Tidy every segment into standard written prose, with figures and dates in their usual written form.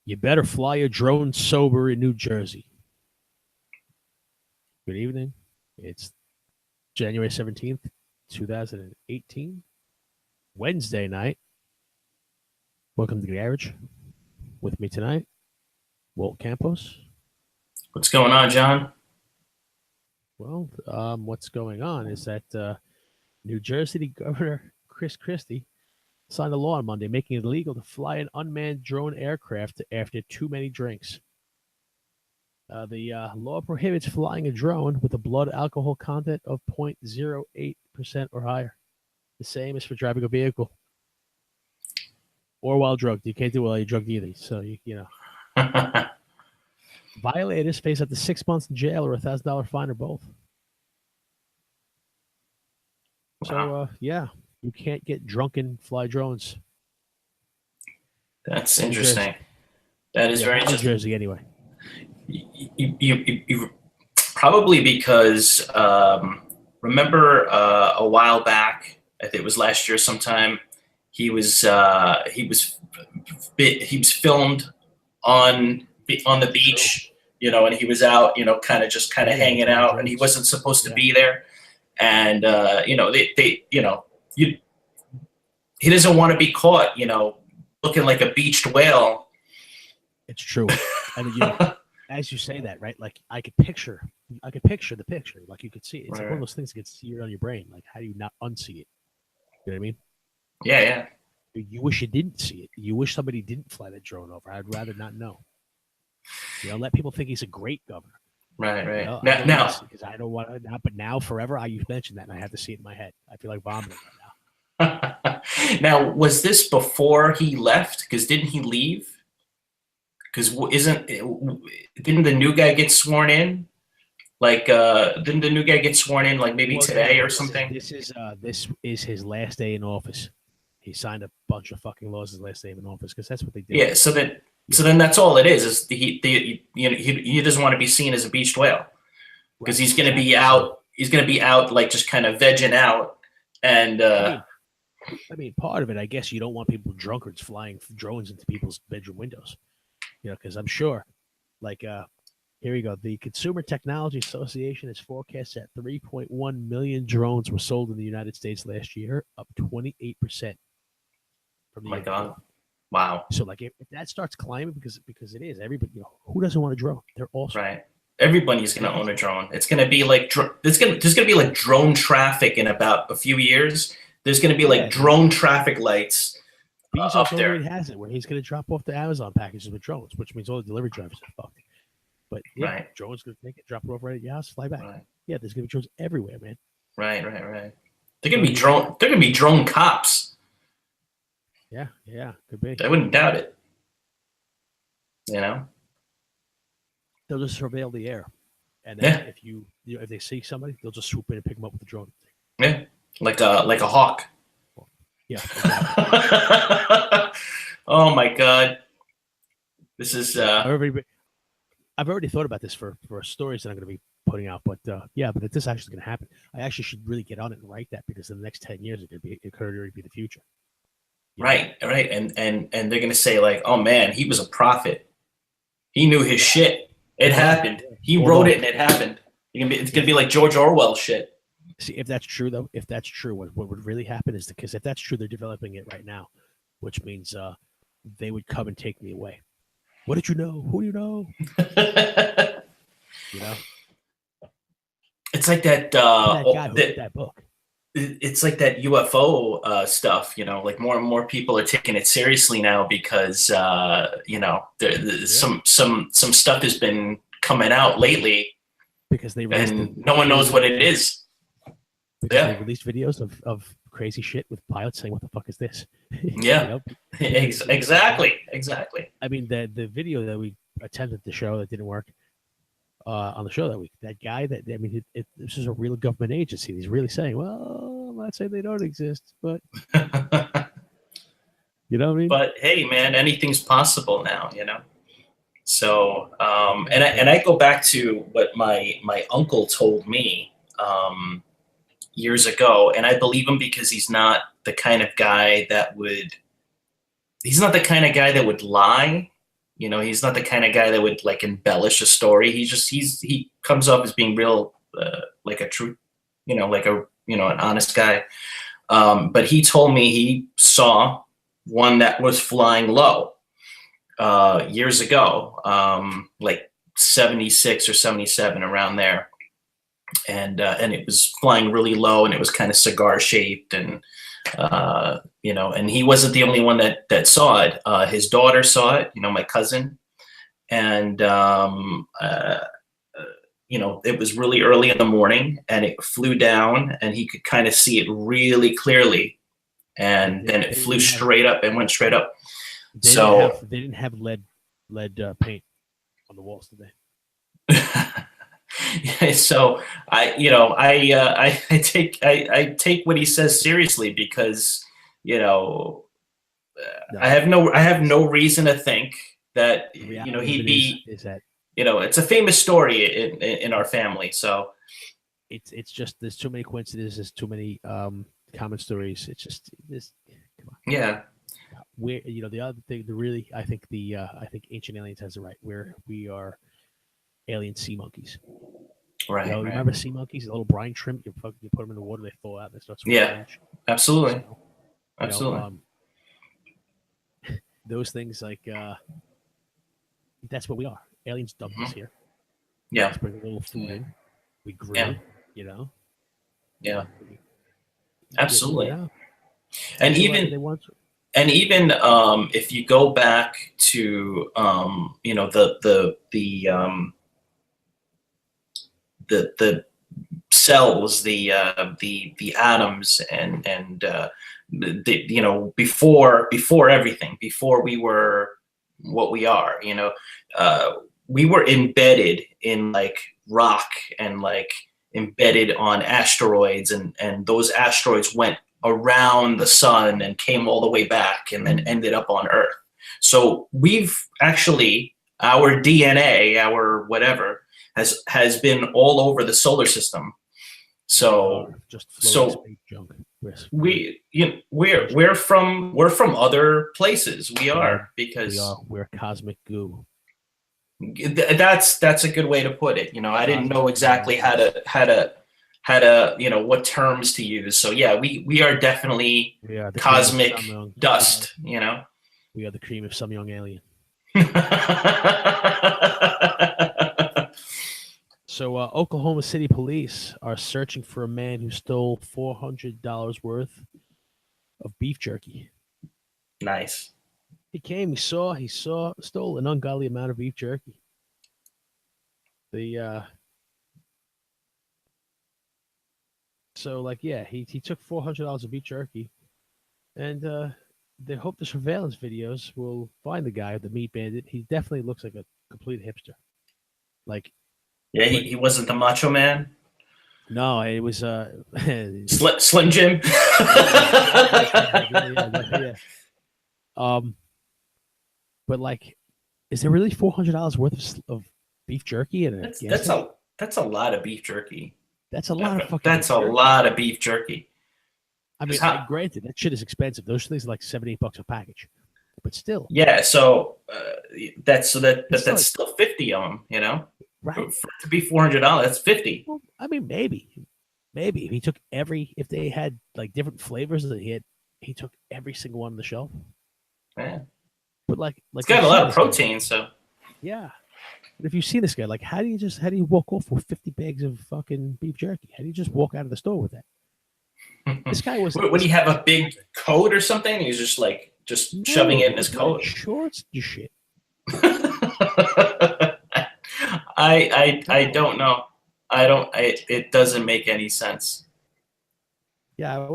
You better fly a drone sober in New Jersey. Good evening. It's January 17th, 2018, Wednesday night. Welcome to the Garage. With me tonight, Walt Campos. What's going on, John? Well, what's going on is that New Jersey Governor Chris Christie signed a law on Monday making it illegal to fly an unmanned drone aircraft after too many drinks. The law prohibits flying a drone with a blood alcohol content of 0.08% or higher. The same as for driving a vehicle or while drugged. You can't do it while you're drugged either. So, you know. Violators face up to 6 months in jail or a $1,000 fine or both. So, yeah, you can't get drunk and fly drones. That's interesting. That is very interesting. New Jersey, anyway. You probably because remember a while back, I think it was last year sometime. He was filmed on the beach, you know, and he was out, you know, kind of hanging out, and he wasn't supposed to be there, and you know, he doesn't want to be caught, you know, looking like a beached whale. It's true. I mean, you know, as you say that, right? Like I could picture the picture. Like you could see it. It's like one of those things that gets seared on your brain. Like, how do you not unsee it? You know what I mean? Yeah. You wish you didn't see it. You wish somebody didn't fly that drone over. I'd rather not know. You know, let people think he's a great governor. Right. You know, Now, because I don't want to. But now, forever, you mentioned that, and I have to see it in my head. I feel like vomiting right now. Now, was this before he left? Because didn't he leave? Because didn't the new guy get sworn in? Like, didn't the new guy get sworn in like maybe today or something? This is his last day in office. He signed a bunch of fucking laws his last day in office because that's what they do. Yeah. So then that's all it is. Is he doesn't want to be seen as a beached whale because he's going to be out. He's going to be out like just kind of vegging out and. I mean, part of it, I guess, you don't want people drunkards flying drones into people's bedroom windows. You know, because I'm sure, like, here we go. The Consumer Technology Association has forecast that 3.1 million drones were sold in the United States last year, up 28% from the year before. Wow. So, like, if that starts climbing, because it is, everybody, you know, who doesn't want a drone? They're awesome. Right. Everybody's going to own a drone. It's going to be like there's going to be like drone traffic in about a few years. There's going to be like drone traffic lights. Bezos already has it where he's going to drop off the Amazon packages with drones, which means all the delivery drivers are fucked. But yeah, drones going to take it, drop it off right at your house, fly back. Right. Yeah, there's going to be drones everywhere, man. Right. They're going to be drone. They're going to be drone cops. Yeah, could be. I wouldn't doubt it. You know, they'll just surveil the air, and then if they see somebody, they'll just swoop in and pick them up with the drone. Yeah, like a hawk. Yeah. Oh my God. This is. I've already thought about this for stories that I'm going to be putting out, but but if this actually is going to happen, I actually should really get on it and write that because in the next 10 years it could already be the future. Right, and they're going to say like, oh man, he was a prophet. He knew his shit. It happened. He wrote it and it happened. It's going to be like George Orwell shit. See, if that's true, though, what would really happen is because if that's true, they're developing it right now, which means they would come and take me away. What did you know? Who do you know? You know? It's like that guy who wrote that book. It's like that UFO stuff, you know, like more and more people are taking it seriously now because, you know, some stuff has been coming out lately because they no one knows what it is. They released videos of crazy shit with pilots saying, "What the fuck is this?" Yeah, you know? Exactly. I mean, the video that we attempted to show that didn't work on the show that week. That guy this is a real government agency. He's really saying, "Well, I'm not saying they don't exist, but you know what I mean." But hey, man, anything's possible now, you know. So, and I go back to what my uncle told me. Years ago, and I believe him because he's not the kind of guy that would lie. He's not the kind of guy that would like embellish a story. He comes off as being real, like a true, like a an honest guy. But he told me he saw one that was flying low years ago, like 76 or 77, around there, and it was flying really low, and it was kind of cigar shaped, and and he wasn't the only one that saw it. His daughter saw it, my cousin, and it was really early in the morning, and it flew down, and he could kind of see it really clearly, and then it flew straight up and went straight up. They didn't have lead paint on the walls today. So I take what he says seriously, because I have no reason to think that he'd be. Is that it's a famous story in our family, so it's just there's too many coincidences, there's too many common stories. It's just this. Come on. Yeah. Where the other thing, I think Ancient Aliens has it right. Where we are alien sea monkeys. Right. Right. Remember sea monkeys, the little brine shrimp? You put them in the water, they thaw out, they start swimming. Yeah. Absolutely. So, absolutely. Those things, like that's what we are. Aliens dumped us here. Yeah. Let's bring a little food in. We grill. Yeah. Absolutely. And even if you go back to the cells, the atoms, and before everything, before we were what we are, we were embedded in like rock, and like embedded on asteroids, and those asteroids went around the sun and came all the way back, and then ended up on Earth. So we've actually, our DNA, our whatever, has been all over the solar system. So we're from other places. We are, because we're cosmic goo. That's a good way to put it. I didn't know exactly how to what terms to use. So yeah, we are definitely cosmic dust. We are the cream of some young alien. So Oklahoma City police are searching for a man who stole $400 worth of beef jerky. Nice. He stole an ungodly amount of beef jerky. He took $400 of beef jerky, and they hope the surveillance videos will find the guy, the meat bandit. He definitely looks like a complete hipster. Like, yeah, he wasn't the Macho Man. No, it was Slim Jim. Yeah. But like, is there really $400 worth of beef jerky? That's a lot of beef jerky. That's a lot of fucking. That's a lot of beef jerky. I mean, granted, that shit is expensive. Those things are like $7-8 a package, but still. Yeah, so that's still 50 of them, right? To be $400, that's 50. Well, I mean, maybe if he took if they had like different flavors that he took every single one on the shelf. Yeah, but like it's got a lot of protein, so yeah. But if you see this guy, like, how do you walk off with 50 bags of fucking beef jerky? How do you just walk out of the store with that? This guy was. Would he have a big coat or something? He's just shoving it in his coat. Shorts, you shit. I don't know. It doesn't make any sense. Yeah,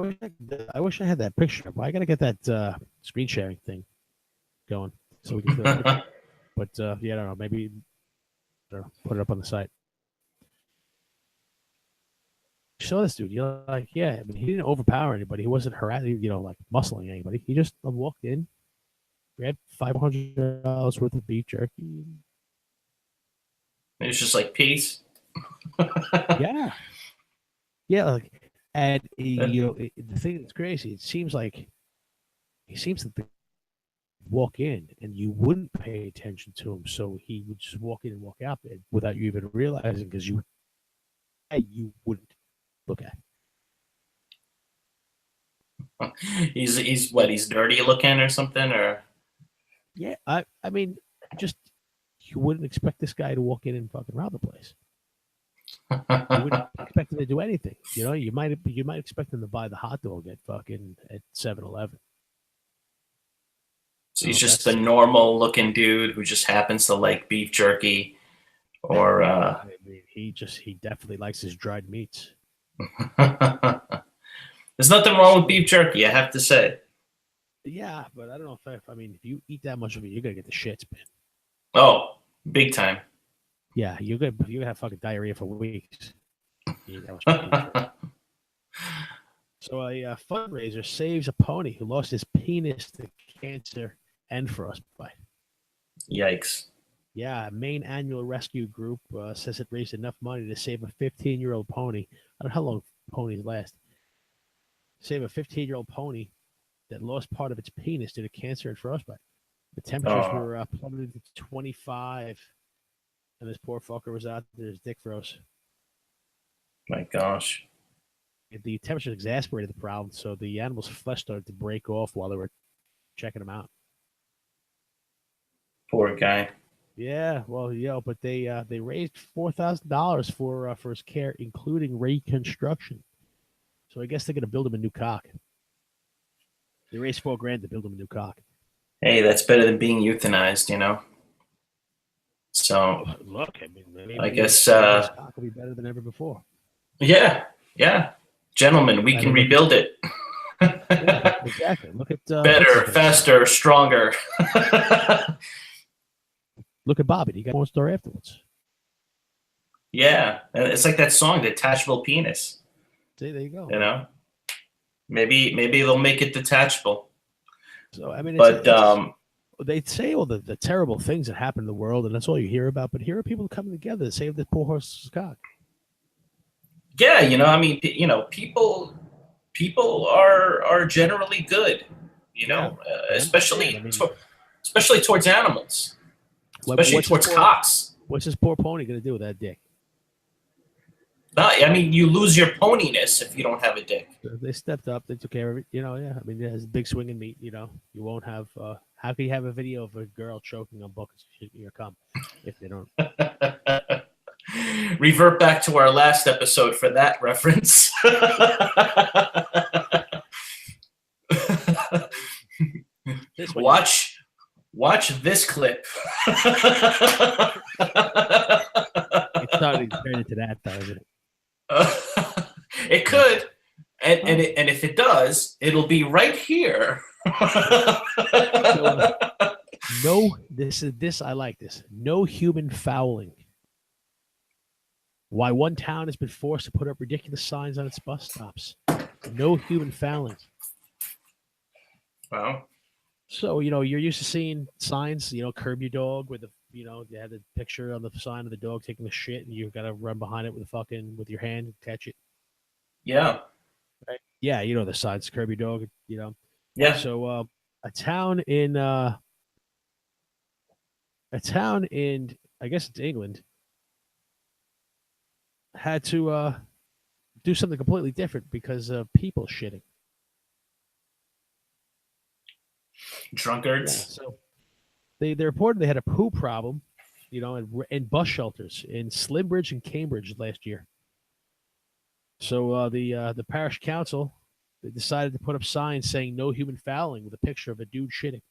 I wish I had that picture. I gotta get that screen sharing thing going so we can. But I don't know. Maybe put it up on the site. You saw this dude. You're like, yeah. I mean, he didn't overpower anybody. He wasn't harassing, like muscling anybody. He just walked in, grabbed $500 worth of beef jerky. It was just like peace. Yeah. Like, and the thing that's crazy. It seems like the walk in and you wouldn't pay attention to him, so he would just walk in and walk out there without you even realizing because you wouldn't look at. He's what? He's dirty looking or something, or Yeah, I mean, just you wouldn't expect this guy to walk in and fucking rob the place. You wouldn't expect him to do anything. You know, you might expect him to buy the hot dog at 7-Eleven. So he's just a normal looking dude who just happens to like beef jerky, or I mean, he definitely likes his dried meats. there's nothing wrong with beef jerky, I have to say. Yeah, but I don't know if if you eat that much of it, you're gonna get the shits, man. Oh, big time. Yeah, you're gonna have fucking diarrhea for weeks. You eat that much beef jerky. So a fundraiser saves a pony who lost his penis to cancer and frostbite. Yikes. Yeah, a Maine annual rescue group says it raised enough money to save a 15-year-old pony. I don't know how long ponies last. Save a 15-year-old pony that lost part of its penis due to cancer and frostbite. The temperatures were plummeted to 25, and this poor fucker was out there. His dick froze. My gosh. The temperature exasperated the problem, so the animal's flesh started to break off while they were checking him out. Poor guy. Yeah, well, but they raised $4,000 for his care, including reconstruction. So I guess they're gonna build him a new cock. They raised $4,000 to build him a new cock. Hey, that's better than being euthanized, you know. So look, I mean, maybe I guess his cock will be better than ever before. Yeah, gentlemen, we can rebuild it. Yeah, exactly. Look at better, faster, stronger. Look at Bobby. He got one star afterwards. Yeah, and it's like that song, Detachable Penis. See, there you go. You know, maybe they'll make it detachable. So I mean, but they say all the terrible things that happen in the world, and that's all you hear about. But here are people coming together to save this poor horse's cock. Yeah, you know, I mean, you know, people are generally good, you know, especially towards animals, especially towards cocks. What's this poor pony gonna do with that dick? I mean, you lose your poniness if you don't have a dick. They stepped up. They took care of it. You know, yeah. I mean, it has big swinging meat. You know, you won't have. How can you have a video of a girl choking on buckets of shit in your cum if they don't? Revert back to our last episode for that reference. Watch this clip. It's starting to turn into that, though, isn't it? It could, and if it does, it'll be right here. No, this I like this. No human fouling. Why one town has been forced to put up ridiculous signs on its bus stops. No human fouling. Wow. So, you know, you're used to seeing signs, you know, curb your dog with the, you know, they have the picture on the sign of the dog taking the shit and you've got to run behind it with your hand and catch it. Yeah. Right? Yeah, you know the signs, curb your dog, you know. Yeah. So a town in I guess it's England, had to do something completely different because of people shitting. Drunkards. Yeah, so they reported they had a poo problem, you know, in bus shelters in Slimbridge and Cambridge last year. So the parish council, they decided to put up signs saying no human fouling with a picture of a dude shitting.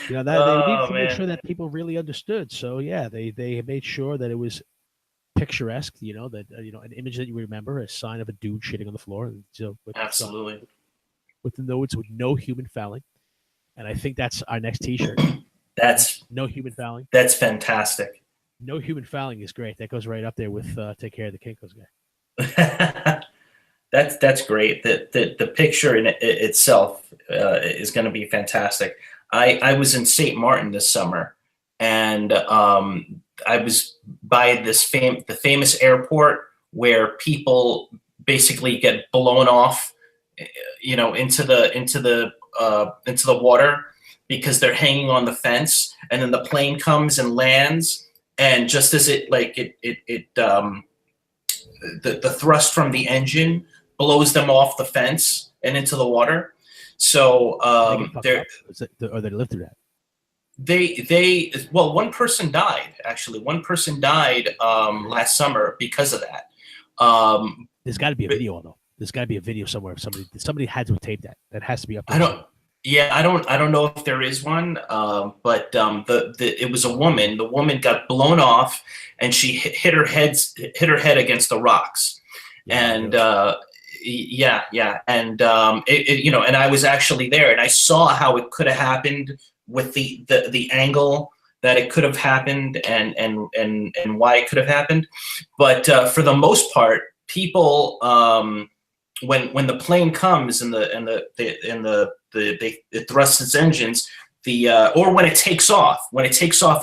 You know, that they need to make sure that people really understood. So yeah, they made sure that it was picturesque. You know, that an image that you remember, a sign of a dude shitting on the floor. And so absolutely, with the notes with no human fouling. And I think that's our next T-shirt. That's no human fouling. That's fantastic. No human fouling is great. That goes right up there with Take Care of the Kinko's guy. That's great. The picture in itself is going to be fantastic. I was in St. Martin this summer, and I was by the famous airport where people basically get blown off into the water because they're hanging on the fence, and then the plane comes and lands, and just as the thrust from the engine blows them off the fence and into the water. So or they lived through that. Well, one person died, actually. One person died last summer because of that. There's got to be a video, though. There's got to be a video somewhere. Somebody had to have taped that. That has to be up there. I don't know if there is one. But it was a woman. The woman got blown off, and she hit her head against the rocks. Yeah, and and and I was actually there, and I saw how it could have happened with the angle that it could have happened, and why it could have happened. But for the most part, people when the plane comes and it thrusts its engines, or when it takes off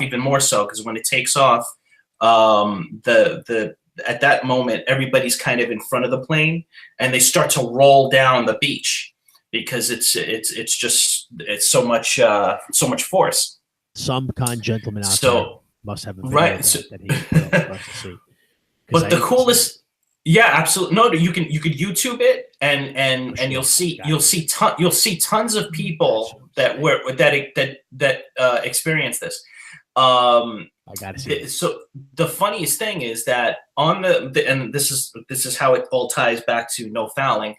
even more so, because when it takes off, at that moment everybody's kind of in front of the plane, and they start to roll down the beach because it's so much force. Some kind gentleman out there must have a video right. that he for us to see. But the coolest, yeah, absolutely. No, you could YouTube it, and you'll see tons of people that experience this. I gotta see it. So the funniest thing is that on and this is how it all ties back to no fouling.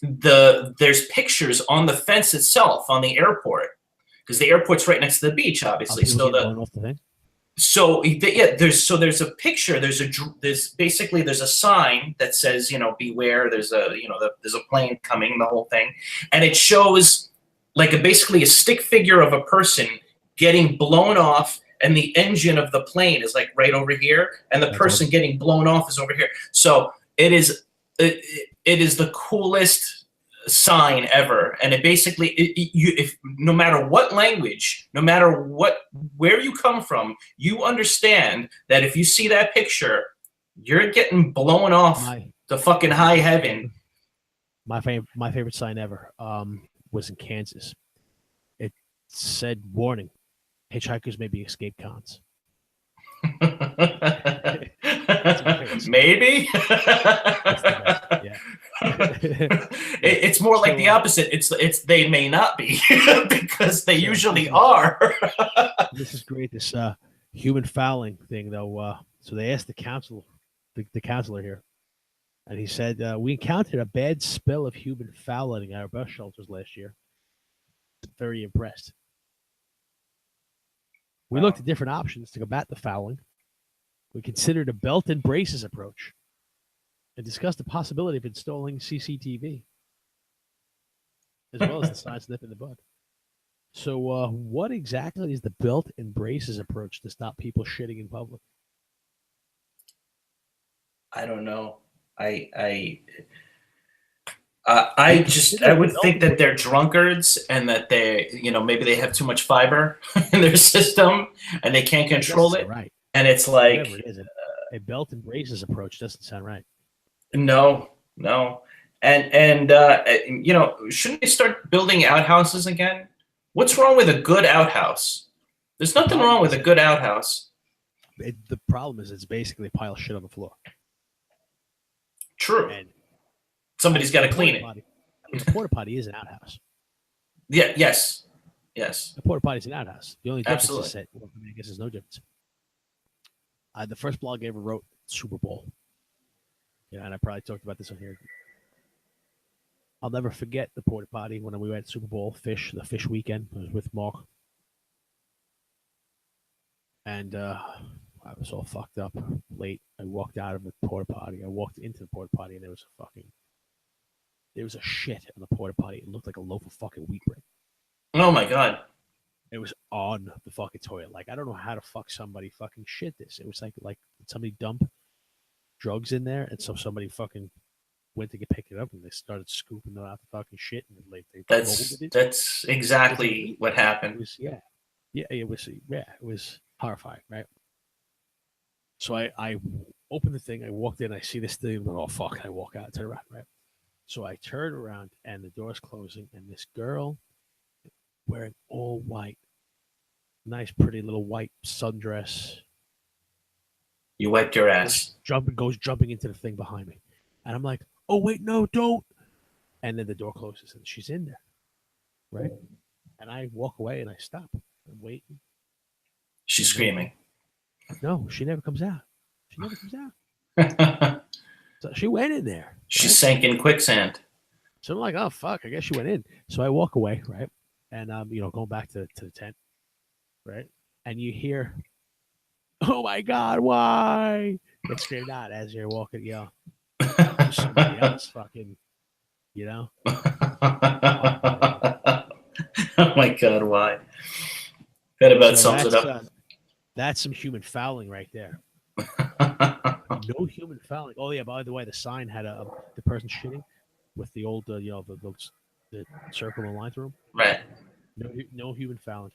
There's pictures on the fence itself on the airport, because the airport's right next to the beach, obviously. So there's a picture. There's a sign that says, beware. There's a plane coming, the whole thing, and it shows basically a stick figure of a person getting blown off, and the engine of the plane is right over here, and the person getting blown off is over here. So it is the coolest sign ever, and it basically if no matter what language, no matter where you come from, you understand that if you see that picture, you're getting blown off to fucking high heaven. My favorite sign ever was in Kansas. It said, "Warning: hitchhikers may be escape cons." Maybe. Yeah. It's more like the opposite. It's they may not be because they usually are. This is great. This human fouling thing, though. So they asked the counselor here, and he said, "We encountered a bad spill of human fouling at our bus shelters last year. Very impressed. We looked at different options to combat the fouling. We considered a belt and braces approach and discussed the possibility of installing CCTV, as well as the signs nip in the bud." So what exactly is the belt and braces approach to stop people shitting in public? I don't know. I would think that they're drunkards, and that they, maybe they have too much fiber in their system and they can't control it. Right. And it's whatever it is, a belt and braces approach doesn't sound right. No. And shouldn't they start building outhouses again? What's wrong with a good outhouse? There's nothing wrong with a good outhouse. The problem is it's basically a pile of shit on the floor. True. And somebody's got to clean it. The porta potty is an outhouse. Yeah. Yes. The porta potty is an outhouse. The only difference Absolutely. is that, I guess there's no difference. The first blog I ever wrote, Super Bowl. And I probably talked about this on here. I'll never forget the porta potty when we went to Super Bowl the fish weekend. I was with Mark. And I was all fucked up late. I walked out of the porta potty. I walked into the porta potty, and there was a shit on the porta potty. It looked like a loaf of fucking wheat bread. Oh my God. It was on the fucking toilet. I don't know how to somebody fucking shit this. It was like did somebody dump drugs in there, and so somebody fucking went to pick it up, and they started scooping out the fucking shit, and that's exactly what happened. It was horrifying, right? So I opened the thing, I walked in, I see this thing, and oh fuck, I walk out, turn around, right? So I turn around and the door's closing, and this girl wearing all white, nice, pretty little white sundress, You wiped your ass. goes jumping into the thing behind me, and I'm like, "Oh wait, no, don't!" And then the door closes, and she's in there, right? And I walk away, and I stop. I'm waiting. She's screaming. No, she never comes out. She never comes out. She So she went in there. Right? sank in quicksand. So I'm like, "Oh fuck!" I guess she went in. So I walk away, right? And going back to the tent, right? And you hear, "Oh my god, why?" Get screamed out as you're walking. Somebody else fucking, you know. Oh my god, why? That about sums it up. That's some human fouling right there. No human fouling. Oh yeah, by the way, the sign had the person shitting with the old the circle and line through them. Right. No human fouling.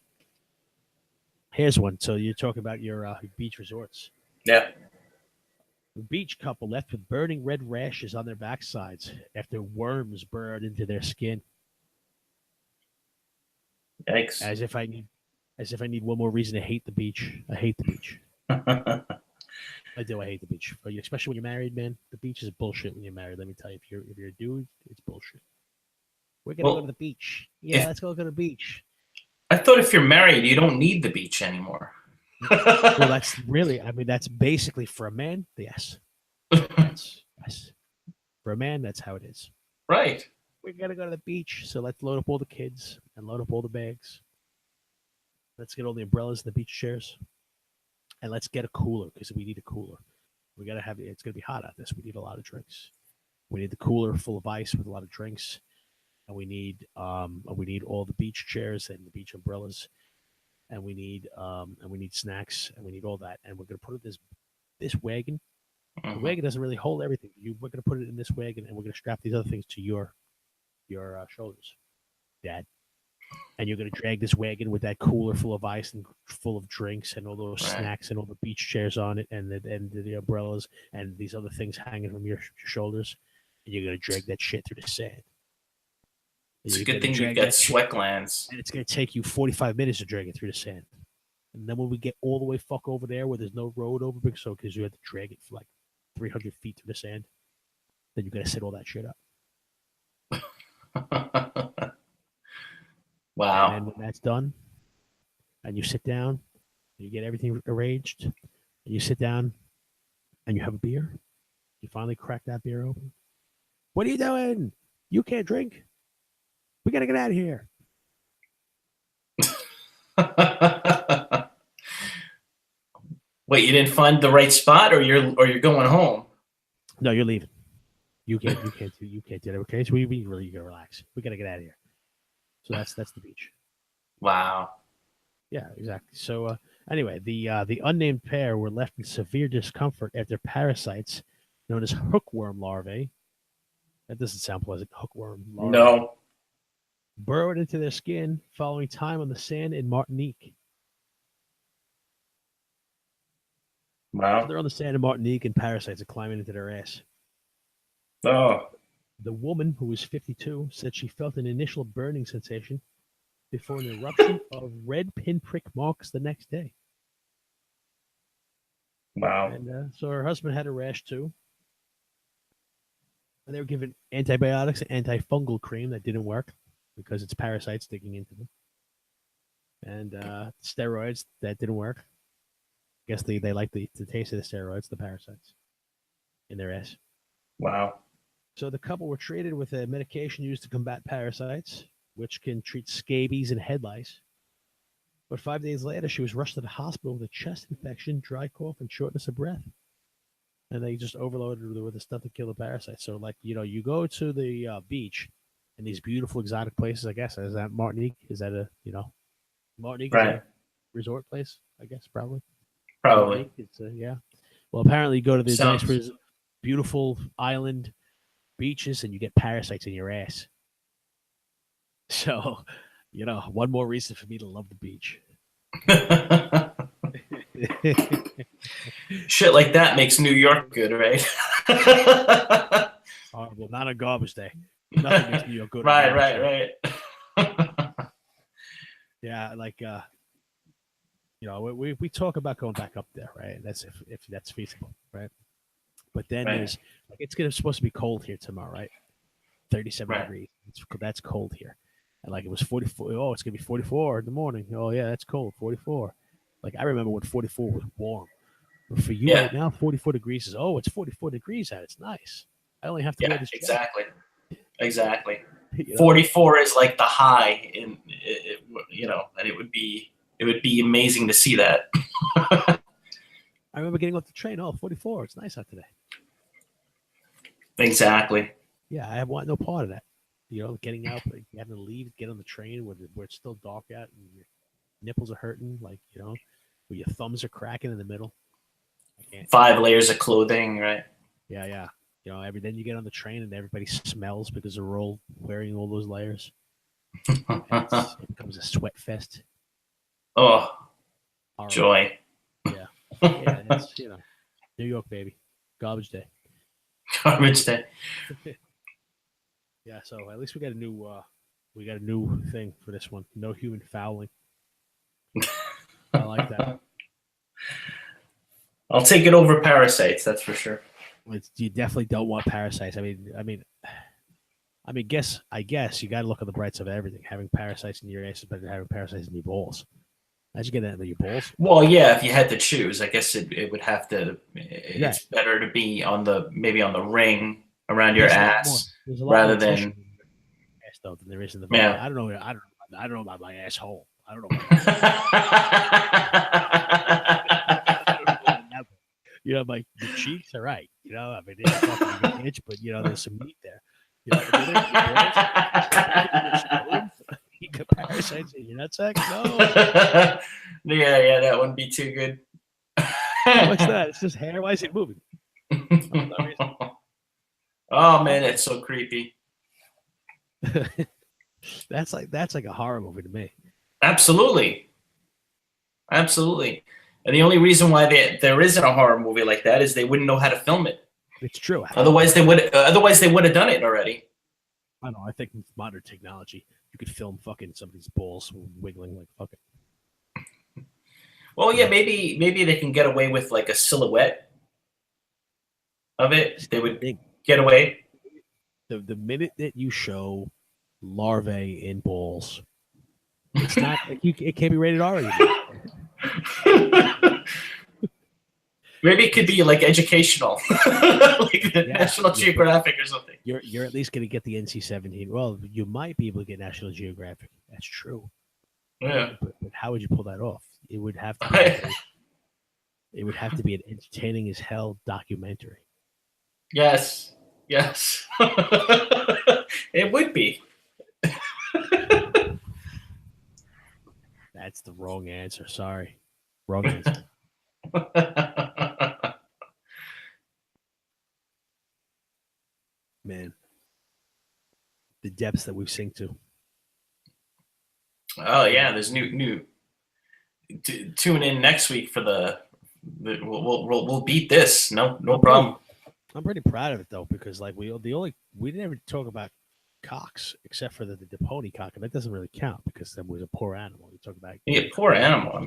Here's one. So you're talking about your beach resorts. Yeah. A beach couple left with burning red rashes on their backsides after worms burrowed into their skin. Yikes. As if I need one more reason to hate the beach. I hate the beach. I do. I hate the beach. Especially when you're married, man. The beach is bullshit when you're married. Let me tell you, if you're a dude, it's bullshit. We're gonna go to the beach. Yeah, let's go to the beach. I thought if you're married, you don't need the beach anymore. Well, that's basically for a man. Yes. Yes. For a man, that's how it is. Right. We're gonna go to the beach, so let's load up all the kids and load up all the bags. Let's get all the umbrellas and the beach chairs, and let's get a cooler because we need a cooler. We gotta have it. It's gonna be hot out this. We need a lot of drinks. We need the cooler full of ice with a lot of drinks, and we need all the beach chairs and the beach umbrellas, and we need snacks, and we need all that. And we're gonna put it in this wagon. The wagon doesn't really hold everything. We're gonna put it in this wagon, and we're gonna strap these other things to your shoulders, Dad. And you're gonna drag this wagon with that cooler full of ice and full of drinks and all those snacks and all the beach chairs on it and the umbrellas and these other things hanging from your shoulders, and you're gonna drag that shit through the sand. It's a good thing you got sweat glands. And it's gonna take you 45 minutes to drag it through the sand. And then when we get all the way fuck over there where there's no road over, because you have to drag it for like 300 feet through the sand, then you gotta set all that shit up. Wow. And when that's done, and you sit down, you get everything arranged, and you sit down, and you have a beer. You finally crack that beer open. What are you doing? You can't drink. We gotta get out of here. Wait, you didn't find the right spot, or you're going home? No, you're leaving. You can't do that. Okay, so we really gotta relax. We gotta get out of here. So that's the beach. Wow. Yeah, exactly. So anyway, the unnamed pair were left in severe discomfort after parasites known as hookworm larvae. That doesn't sound pleasant. Hookworm larvae. No. Burrowed into their skin following time on the sand in Martinique. Wow. So they're on the sand in Martinique, and parasites are climbing into their ass. Oh. The woman, who was 52, said she felt an initial burning sensation before an eruption of red pinprick marks the next day. Wow. And so her husband had a rash too. And they were given antibiotics and antifungal cream that didn't work because it's parasites digging into them. And steroids that didn't work. I guess they like the taste of the steroids, the parasites, in their ass. Wow. So the couple were treated with a medication used to combat parasites, which can treat scabies and head lice. But 5 days later, she was rushed to the hospital with a chest infection, dry cough, and shortness of breath. And they just overloaded her with the stuff to kill the parasites. So, you go to the beach in these beautiful exotic places, I guess. Is that Martinique? Is that Martinique is a resort place, I guess, probably. Probably. It's yeah. Well, apparently you go to the nice, beautiful island beaches and you get parasites in your ass. So, one more reason for me to love the beach. Shit like that makes New York good, right? Horrible. Not a garbage day. Nothing makes New York go to Right, garbage day. right. Yeah, like we talk about going back up there, right? That's if that's feasible, right? But then Right, there's like it's supposed to be cold here tomorrow, right? 37 right. degrees. That's cold here. And like it was 44. Oh, it's gonna be 44 in the morning. Oh yeah, that's cold. 44. Like I remember when 44 was warm. But for you Yeah, right now, 44 degrees is it's 44 degrees out. It's nice. I only have to wear yeah, this jacket. exactly, exactly. You know, 44 is like the high and it would be amazing to see that. I remember getting off the train. Oh, 44. It's nice out today. Exactly. Yeah, I want no part of that. You know, getting out, like, having to leave, get on the train where it's still dark out and your nipples are hurting, like, where your thumbs are cracking in the middle. I can't. 5 layers of clothing, right? Yeah, yeah. Then you get on the train and everybody smells because they're all wearing all those layers. It becomes a sweat fest. Oh, Horrible. joy. Yeah. Yeah, it's, New York, baby. Garbage day. Garbage day. Yeah, so at least we got a new thing for this one. No human fouling. I like that. I'll take it over parasites, that's for sure. You definitely don't want parasites. I guess you got to look on the bright side of everything. Having parasites in your ass is better than having parasites in your balls. How'd you get that in your balls? Well, yeah, if you had to choose, I guess it would have to. It's better to be maybe on the ring around your ass rather than. Ass though than there is in the. Yeah. I don't know. I don't know about my asshole. I don't know. Like the cheeks are right. It's fucking an itch, but there's some meat there. You got parasites in your nutsack? No. Yeah, that wouldn't be too good. What's that? It's just hair. Why is it moving? Oh man, it's so creepy. That's like a horror movie to me. Absolutely. And the only reason why there isn't a horror movie like that is they wouldn't know how to film it. It's true. Otherwise, they would have done it already. I know. I think with modern technology, you could film fucking somebody's balls wiggling like fucking. Well, yeah, maybe they can get away with like a silhouette of it. They would get away. The minute that you show larvae in balls, it's not like it can't be rated R anymore. Maybe it could be like educational, like the National Geographic or something. You're at least going to get the NC-17. Well, you might be able to get National Geographic. That's true. Yeah. But how would you pull that off? It would have to be. It would have to be an entertaining as hell documentary. Yes. It would be. That's the wrong answer. Sorry. Wrong answer. Man. The depths that we've sink to. Oh yeah, there's new. Tune in next week for we'll beat this. No problem. I'm pretty proud of it though, because like we didn't ever talk about cocks except for the pony cock, and that doesn't really count because that was a poor animal. You talk about Poor animal.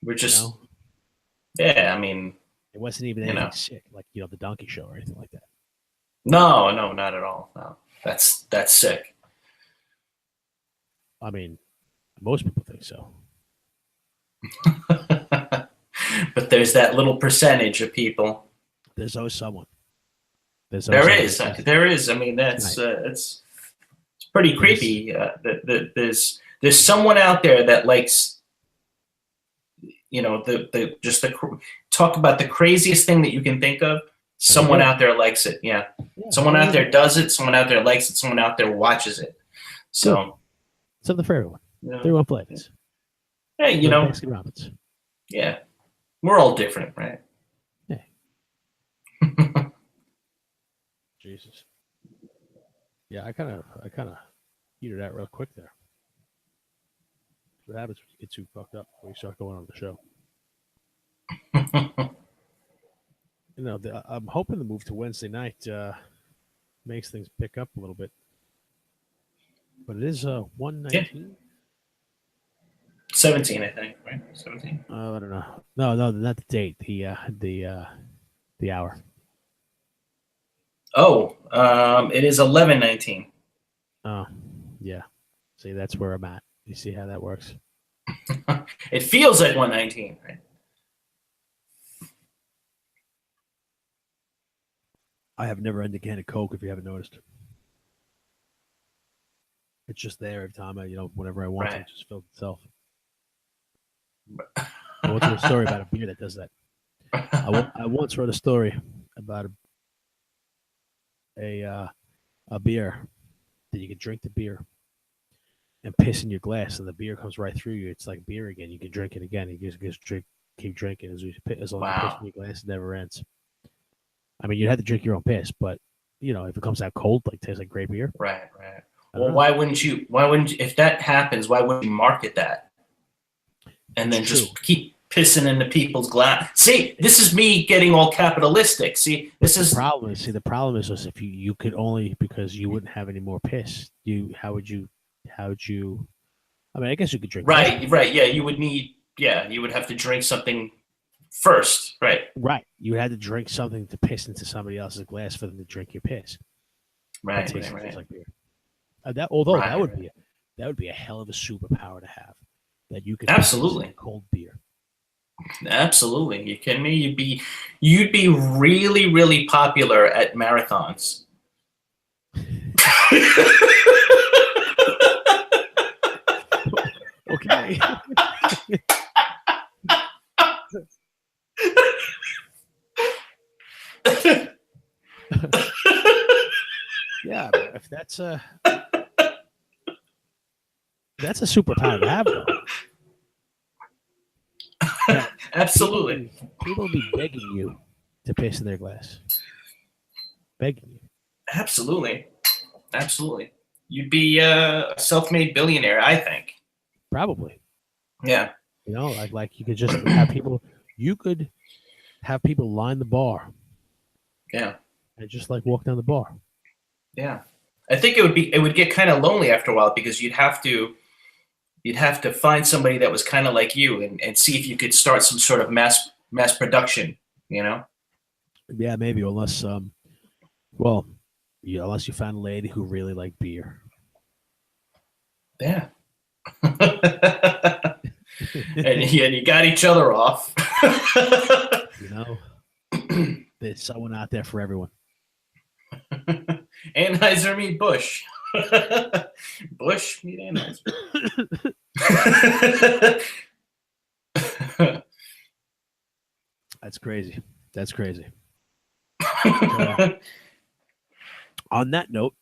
We're just yeah. It wasn't even anything sick like the donkey show or anything like that. No, not at all. No, that's sick. Most people think so. But there's that little percentage of people. There's always someone. There is. That's it's pretty creepy. There's someone out there that likes, talk about the craziest thing that you can think of. Someone out there likes it. Yeah. Someone out there does it. Someone out there likes it. Someone out there watches it. So something for everyone. Everyone plays. Hey, Baskin Robbins. Yeah, we're all different, right? Yeah. Jesus. Yeah, I kind of heated out real quick there. What happens when you get too fucked up when you start going on the show? I'm hoping to move to Wednesday night. makes things pick up a little bit. But it is 119. 17, I think, right? 17. I don't know. No, not the date. The hour. Oh, it is 11:19. Oh, yeah. See, that's where I'm at. You see how that works? It feels like 119, right? I have never ended a can of Coke if you haven't noticed. It's just there every time whenever I want to, it just fills itself. I once wrote a story about a beer that does that. I once wrote a story about a beer that you can drink the beer and piss in your glass, and the beer comes right through you. It's like beer again. You can drink it again. You just keep drinking as long as you piss in your glass, it never ends. I mean, you have to drink your own piss, but if it comes out cold, like tastes like great beer. Right. Well, why wouldn't you? If that happens, why wouldn't you market that? And then just keep pissing into people's glass. See, this is me getting all capitalistic. See, this is the problem is if you could only, because you wouldn't have any more piss. How would you? I mean, I guess you could drink. Right. Yeah, you would have to drink something first. Right. You had to drink something to piss into somebody else's glass for them to drink your piss. Right. Like beer. That would be a hell of a superpower to have. That you could absolutely cold beer. Absolutely. You kidding me? You'd be really, really popular at marathons. Okay. Yeah, if that's a superpower to have, though. Yeah, absolutely. People be begging you to piss in their glass. Begging you. Absolutely. You'd be a self-made billionaire, I think. Probably. Yeah. Like you could just have people. You could have people line the bar. Yeah. And just like walk down the bar. Yeah. I think it would get kind of lonely after a while, because you'd have to find somebody that was kind of like you and see if you could start some sort of mass production, Yeah, maybe, unless unless you found a lady who really liked beer. Yeah. and you got each other off. There's someone out there for everyone. Anheuser meet Busch. Busch meet Anheuser. That's crazy. On that note,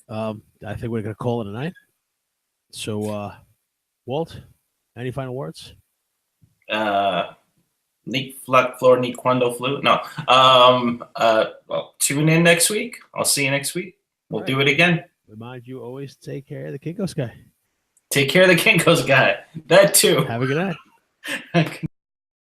I think we're going to call it a night. So, Walt, any final words? Ni flor ni cuando flu. No. Well, tune in next week. I'll see you next week. We'll do it again. Remind you always take care of the Kinko's guy. Take care of the Kinko's guy. That too. Have a good night.